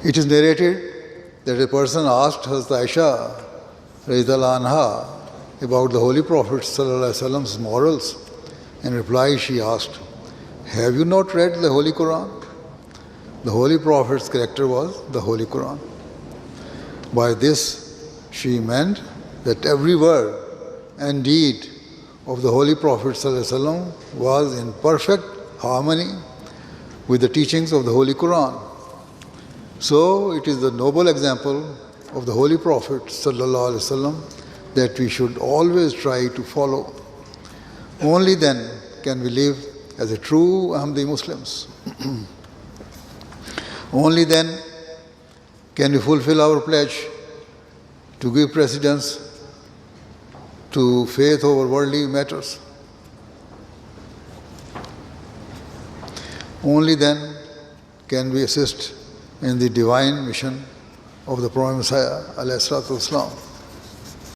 It is narrated that a person asked Hazrat Aisha radhiyallahu anha about the Holy Prophet sallallahu alaihi wasallam's morals. In reply, she asked, "Have you not read the Holy Quran?" The Holy Prophet's character was the Holy Quran. By this, she meant that every word and deed of the Holy Prophet ﷺ was in perfect harmony with the teachings of the Holy Quran. So, it is the noble example of the Holy Prophet ﷺ that we should always try to follow. Only then can we live as a true Ahmadi Muslims. Only then can we fulfill our pledge to give precedence to faith over worldly matters. Only then can we assist in the divine mission of the Prophet Messiah, alayhi salatu wasalam.